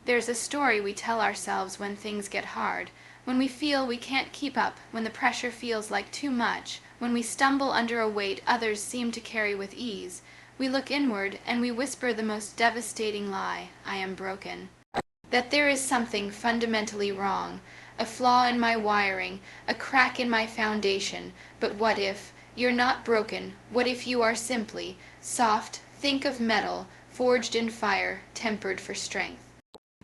There's a story we tell ourselves when things get hard, when we feel we can't keep up, when the pressure feels like too much, when we stumble under a weight others seem to carry with ease. We look inward and we whisper the most devastating lie, I am broken. That there is something fundamentally wrong, a flaw in my wiring, a crack in my foundation. But what if you're not broken? What if you are simply soft? Think of metal, forged in fire, tempered for strength.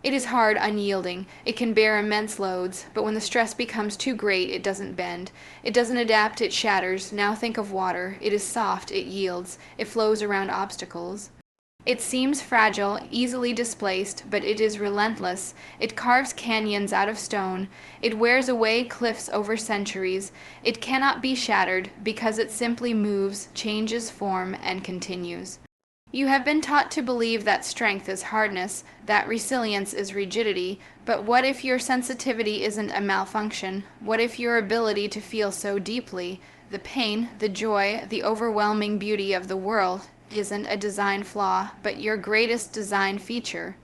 It is hard, unyielding. It can bear immense loads, but when the stress becomes too great, it doesn't bend. It doesn't adapt, it shatters. Now think of water. It is soft, it yields, it flows around obstacles. It seems fragile, easily displaced, but it is relentless. It carves canyons out of stone. It wears away cliffs over centuries. It cannot be shattered because it simply moves, changes form, and continues. You have been taught to believe that strength is hardness, that resilience is rigidity, but what if your sensitivity isn't a malfunction? What if your ability to feel so deeply, the pain, the joy, the overwhelming beauty of the world, isn't a design flaw, but your greatest design feature?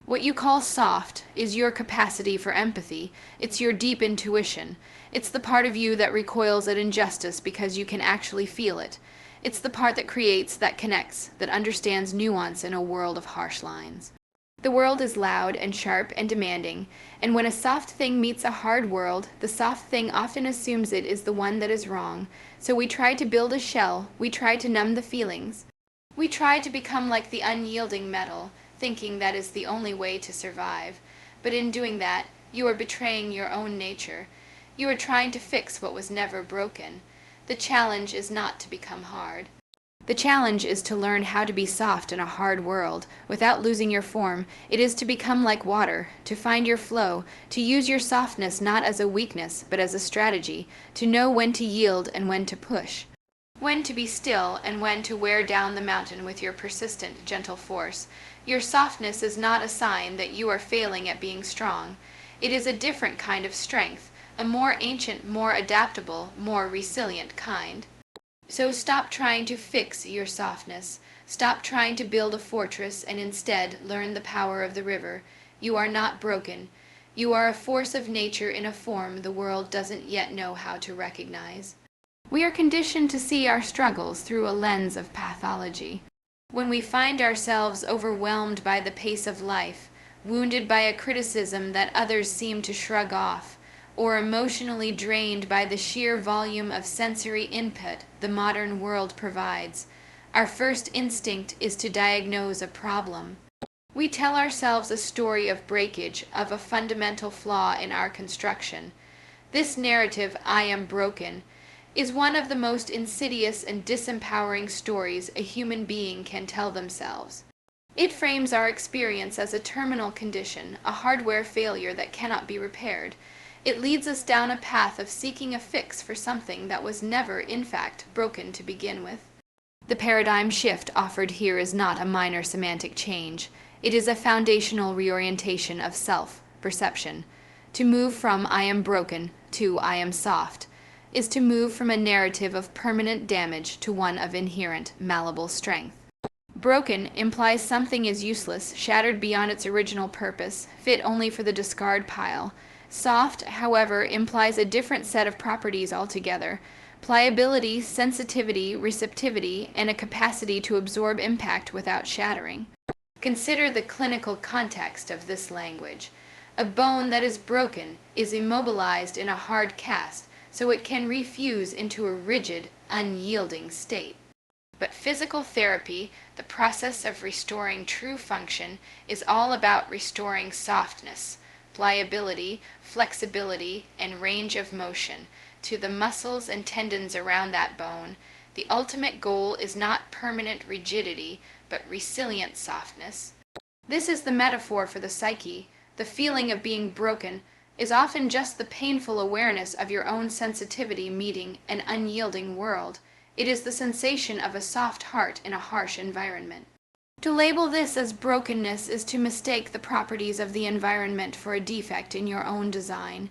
What you call soft is your capacity for empathy. It's your deep intuition. It's the part of you that recoils at injustice because you can actually feel it. It's the part that creates, that connects, that understands nuance in a world of harsh lines. The world is loud and sharp and demanding, and when a soft thing meets a hard world, the soft thing often assumes it is the one that is wrong. So we try to build a shell, we try to numb the feelings. We try to become like the unyielding metal, thinking that is the only way to survive. But in doing that, you are betraying your own nature. You are trying to fix what was never broken. The challenge is not to become hard. The challenge is to learn how to be soft in a hard world, without losing your form. It is to become like water, to find your flow, to use your softness not as a weakness, but as a strategy, to know when to yield and when to push, when to be still and when to wear down the mountain with your persistent, gentle force. Your softness is not a sign that you are failing at being strong. It is a different kind of strength, a more ancient, more adaptable, more resilient kind. So stop trying to fix your softness. Stop trying to build a fortress and instead learn the power of the river. You are not broken. You are a force of nature in a form the world doesn't yet know how to recognize. We are conditioned to see our struggles through a lens of pathology. When we find ourselves overwhelmed by the pace of life, wounded by a criticism that others seem to shrug off, or emotionally drained by the sheer volume of sensory input the modern world provides, our first instinct is to diagnose a problem. We tell ourselves a story of breakage, of a fundamental flaw in our construction. This narrative, I am broken, is one of the most insidious and disempowering stories a human being can tell themselves. It frames our experience as a terminal condition, a hardware failure that cannot be repaired. It leads us down a path of seeking a fix for something that was never, in fact, broken to begin with. The paradigm shift offered here is not a minor semantic change. It is a foundational reorientation of self-perception. To move from I am broken to I am soft is to move from a narrative of permanent damage to one of inherent, malleable strength. Broken implies something is useless, shattered beyond its original purpose, fit only for the discard pile. Soft, however, implies a different set of properties altogether: pliability, sensitivity, receptivity, and a capacity to absorb impact without shattering. Consider the clinical context of this language. A bone that is broken is immobilized in a hard cast, so it can refuse into a rigid, unyielding state. But physical therapy, the process of restoring true function, is all about restoring softness, pliability, flexibility, and range of motion to the muscles and tendons around that bone. The ultimate goal is not permanent rigidity, but resilient softness. This is the metaphor for the psyche. The feeling of being broken is often just the painful awareness of your own sensitivity meeting an unyielding world. It is the sensation of a soft heart in a harsh environment. To label this as brokenness is to mistake the properties of the environment for a defect in your own design.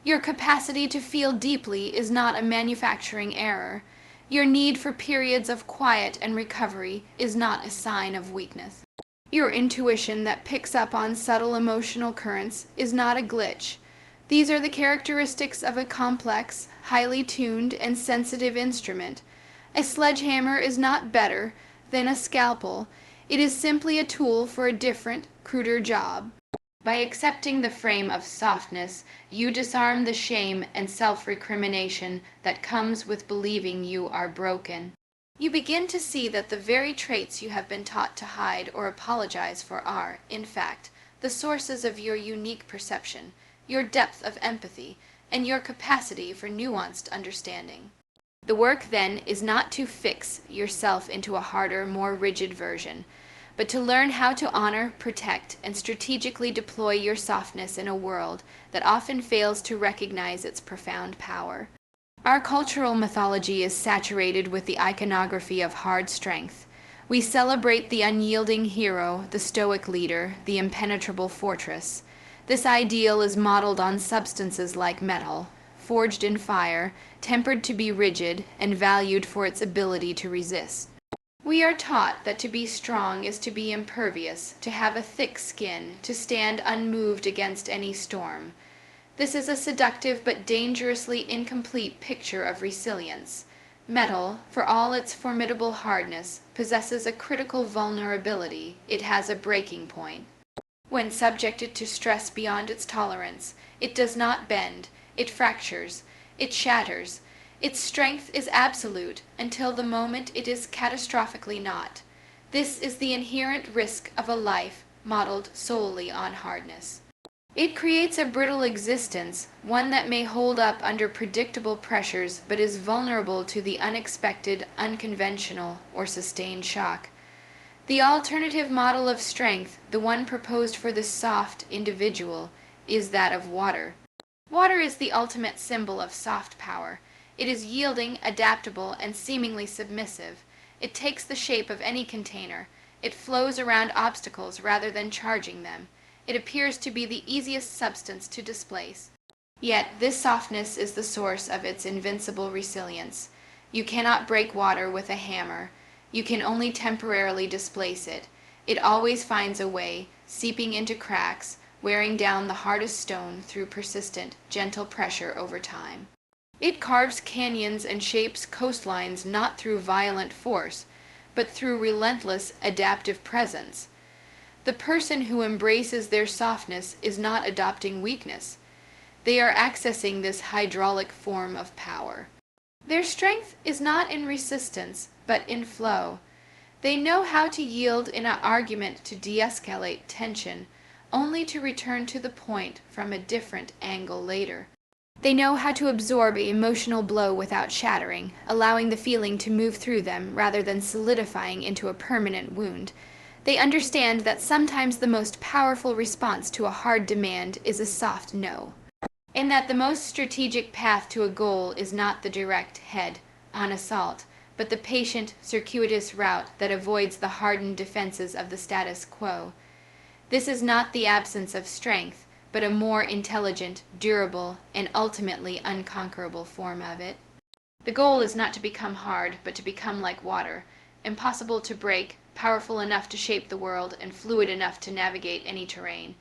Your capacity to feel deeply is not a manufacturing error. Your need for periods of quiet and recovery is not a sign of weakness. Your intuition that picks up on subtle emotional currents is not a glitch. These are the characteristics of a complex, highly tuned, and sensitive instrument. A sledgehammer is not better than a scalpel. It is simply a tool for a different, cruder job. By accepting the frame of softness, you disarm the shame and self-recrimination that comes with believing you are broken. You begin to see that the very traits you have been taught to hide or apologize for are, in fact, the sources of your unique perception, your depth of empathy, and your capacity for nuanced understanding. The work, then, is not to fix yourself into a harder, more rigid version, but to learn how to honor, protect, and strategically deploy your softness in a world that often fails to recognize its profound power. Our cultural mythology is saturated with the iconography of hard strength. We celebrate the unyielding hero, the stoic leader, the impenetrable fortress. This ideal is modeled on substances like metal, forged in fire, tempered to be rigid, and valued for its ability to resist. We are taught that to be strong is to be impervious, to have a thick skin, to stand unmoved against any storm. This is a seductive but dangerously incomplete picture of resilience. Metal, for all its formidable hardness, possesses a critical vulnerability. It has a breaking point. When subjected to stress beyond its tolerance, it does not bend, it fractures, it shatters. Its strength is absolute until the moment it is catastrophically not. This is the inherent risk of a life modeled solely on hardness. It creates a brittle existence, one that may hold up under predictable pressures but is vulnerable to the unexpected, unconventional, or sustained shock. The alternative model of strength, the one proposed for the soft individual, is that of water. Water is the ultimate symbol of soft power. It is yielding, adaptable, and seemingly submissive. It takes the shape of any container. It flows around obstacles rather than charging them. It appears to be the easiest substance to displace. Yet this softness is the source of its invincible resilience. You cannot break water with a hammer. You can only temporarily displace it. It always finds a way, seeping into cracks, wearing down the hardest stone through persistent, gentle pressure over time. It carves canyons and shapes coastlines not through violent force, but through relentless, adaptive presence. The person who embraces their softness is not adopting weakness. They are accessing this hydraulic form of power. Their strength is not in resistance, but in flow. They know how to yield in an argument to de-escalate tension, only to return to the point from a different angle later. They know how to absorb an emotional blow without shattering, allowing the feeling to move through them rather than solidifying into a permanent wound. They understand that sometimes the most powerful response to a hard demand is a soft no, and that the most strategic path to a goal is not the direct head-on assault, but the patient, circuitous route that avoids the hardened defenses of the status quo. This is not the absence of strength, but a more intelligent, durable, and ultimately unconquerable form of it. The goal is not to become hard, but to become like water, impossible to break, powerful enough to shape the world, and fluid enough to navigate any terrain.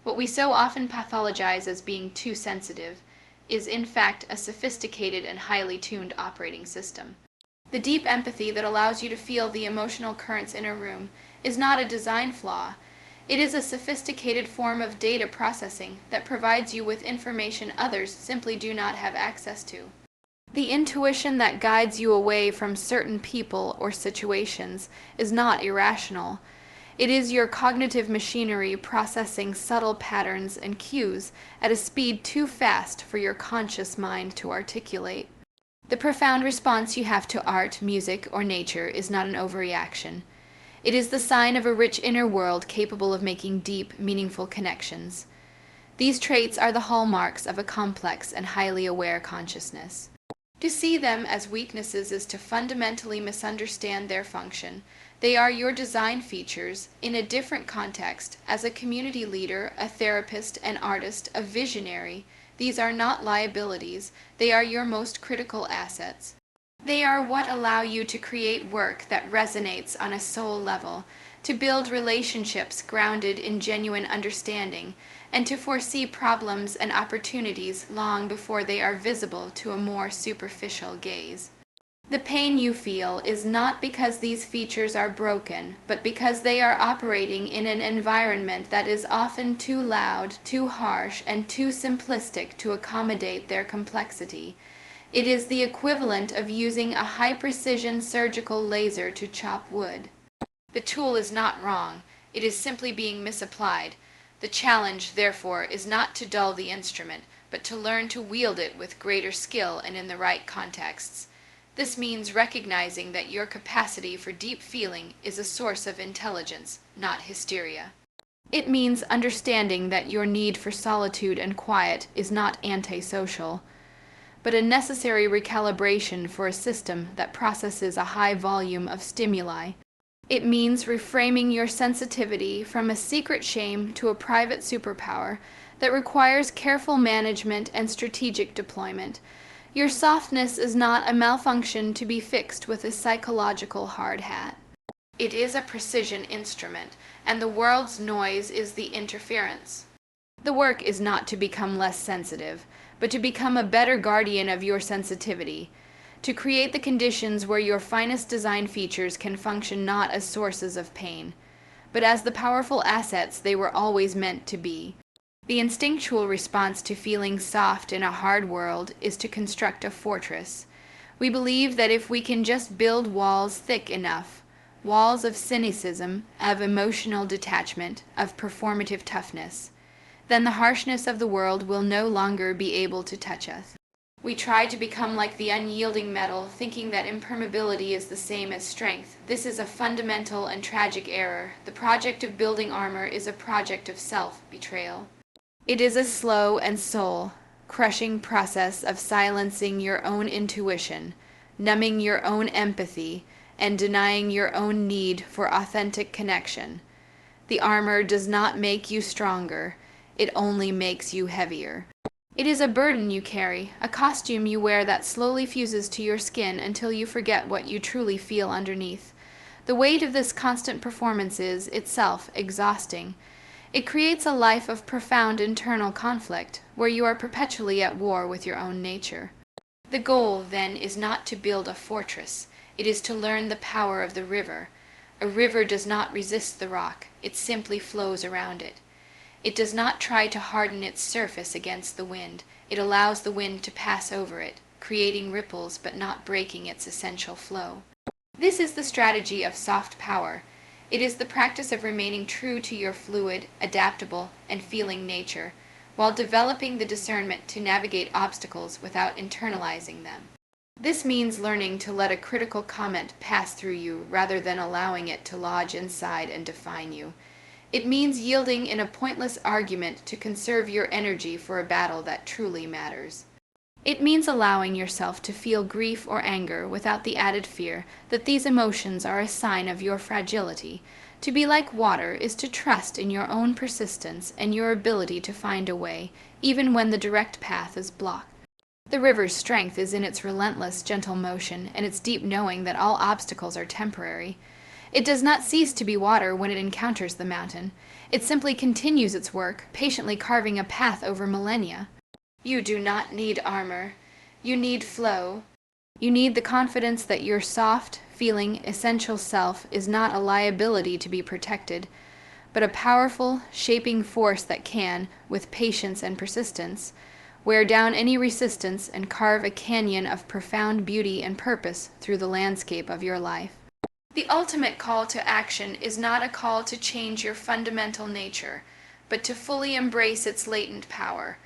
What we so often pathologize as being too sensitive is in fact a sophisticated and highly tuned operating system. The deep empathy that allows you to feel the emotional currents in a room is not a design flaw. It is a sophisticated form of data processing that provides you with information others simply do not have access to. The intuition that guides you away from certain people or situations is not irrational. It is your cognitive machinery processing subtle patterns and cues at a speed too fast for your conscious mind to articulate. The profound response you have to art, music, or nature is not an overreaction. It is the sign of a rich inner world capable of making deep, meaningful connections. These traits are the hallmarks of a complex and highly aware consciousness. To see them as weaknesses is to fundamentally misunderstand their function. They are your design features in a different context. As a community leader, a therapist, an artist, a visionary, these are not liabilities. They are your most critical assets. They are what allow you to create work that resonates on a soul level, to build relationships grounded in genuine understanding, and to foresee problems and opportunities long before they are visible to a more superficial gaze. The pain you feel is not because these features are broken, but because they are operating in an environment that is often too loud, too harsh, and too simplistic to accommodate their complexity. It is the equivalent of using a high-precision surgical laser to chop wood. The tool is not wrong, it is simply being misapplied. The challenge, therefore, is not to dull the instrument, but to learn to wield it with greater skill and in the right contexts. This means recognizing that your capacity for deep feeling is a source of intelligence, not hysteria. It means understanding that your need for solitude and quiet is not antisocial, but a necessary recalibration for a system that processes a high volume of stimuli. It means reframing your sensitivity from a secret shame to a private superpower that requires careful management and strategic deployment. Your softness is not a malfunction to be fixed with a psychological hard hat. It is a precision instrument, and the world's noise is the interference. The work is not to become less sensitive, but to become a better guardian of your sensitivity, to create the conditions where your finest design features can function not as sources of pain, but as the powerful assets they were always meant to be. The instinctual response to feeling soft in a hard world is to construct a fortress. We believe that if we can just build walls thick enough, walls of cynicism, of emotional detachment, of performative toughness, then the harshness of the world will no longer be able to touch us. We try to become like the unyielding metal, thinking that impermeability is the same as strength. This is a fundamental and tragic error. The project of building armor is a project of self-betrayal. It is a slow and soul-crushing process of silencing your own intuition, numbing your own empathy, and denying your own need for authentic connection. The armor does not make you stronger, it only makes you heavier. It is a burden you carry, a costume you wear that slowly fuses to your skin until you forget what you truly feel underneath. The weight of this constant performance is, itself, exhausting. It creates a life of profound internal conflict, where you are perpetually at war with your own nature. The goal, then, is not to build a fortress. It is to learn the power of the river. A river does not resist the rock, it simply flows around it. It does not try to harden its surface against the wind. It allows the wind to pass over it, creating ripples but not breaking its essential flow. This is the strategy of soft power. It is the practice of remaining true to your fluid, adaptable, and feeling nature, while developing the discernment to navigate obstacles without internalizing them. This means learning to let a critical comment pass through you rather than allowing it to lodge inside and define you. It means yielding in a pointless argument to conserve your energy for a battle that truly matters. It means allowing yourself to feel grief or anger without the added fear that these emotions are a sign of your fragility. To be like water is to trust in your own persistence and your ability to find a way, even when the direct path is blocked. The river's strength is in its relentless, gentle motion and its deep knowing that all obstacles are temporary. It does not cease to be water when it encounters the mountain. It simply continues its work, patiently carving a path over millennia. You do not need armor. You need flow. You need the confidence that your soft, feeling, essential self is not a liability to be protected, but a powerful, shaping force that can, with patience and persistence, wear down any resistance and carve a canyon of profound beauty and purpose through the landscape of your life. The ultimate call to action is not a call to change your fundamental nature, but to fully embrace its latent power.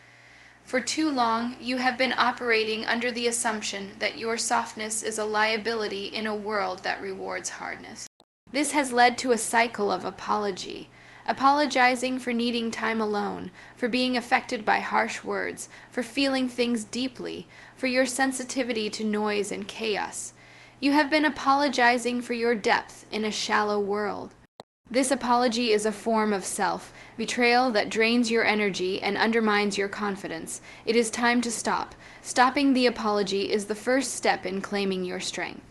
For too long, you have been operating under the assumption that your softness is a liability in a world that rewards hardness. This has led to a cycle of apology, apologizing for needing time alone, for being affected by harsh words, for feeling things deeply, for your sensitivity to noise and chaos. You have been apologizing for your depth in a shallow world. This apology is a form of self-betrayal that drains your energy and undermines your confidence. It is time to stop. Stopping the apology is the first step in claiming your strength.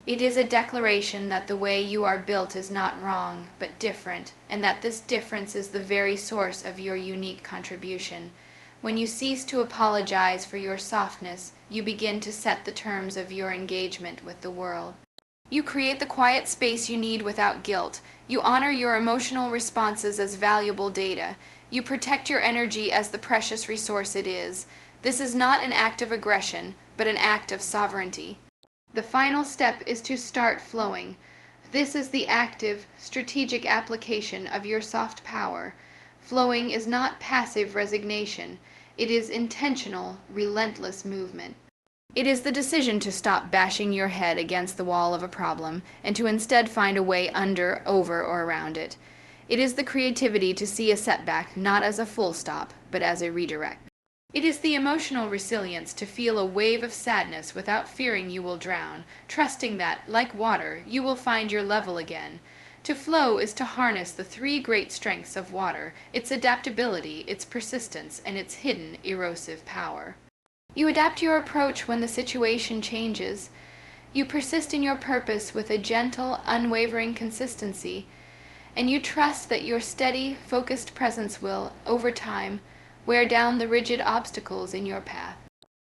It is a declaration that the way you are built is not wrong, but different, and that this difference is the very source of your unique contribution. When you cease to apologize for your softness, you begin to set the terms of your engagement with the world. You create the quiet space you need without guilt. You honor your emotional responses as valuable data. You protect your energy as the precious resource it is. This is not an act of aggression, but an act of sovereignty. The final step is to start flowing. This is the active, strategic application of your soft power. Flowing is not passive resignation. It is intentional, relentless movement. It is the decision to stop bashing your head against the wall of a problem and to instead find a way under, over, or around it. It is the creativity to see a setback not as a full stop, but as a redirect. It is the emotional resilience to feel a wave of sadness without fearing you will drown, trusting that, like water, you will find your level again. To flow is to harness the three great strengths of water, its adaptability, its persistence, and its hidden, erosive power. You adapt your approach when the situation changes. You persist in your purpose with a gentle, unwavering consistency, and you trust that your steady, focused presence will, over time, wear down the rigid obstacles in your path.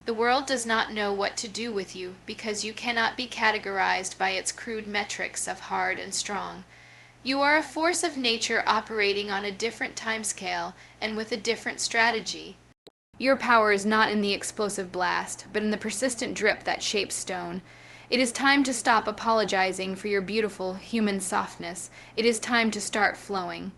The world does not know what to do with you because you cannot be categorized by its crude metrics of hard and strong. You are a force of nature operating on a different timescale and with a different strategy. Your power is not in the explosive blast, but in the persistent drip that shapes stone. It is time to stop apologizing for your beautiful human softness. It is time to start flowing.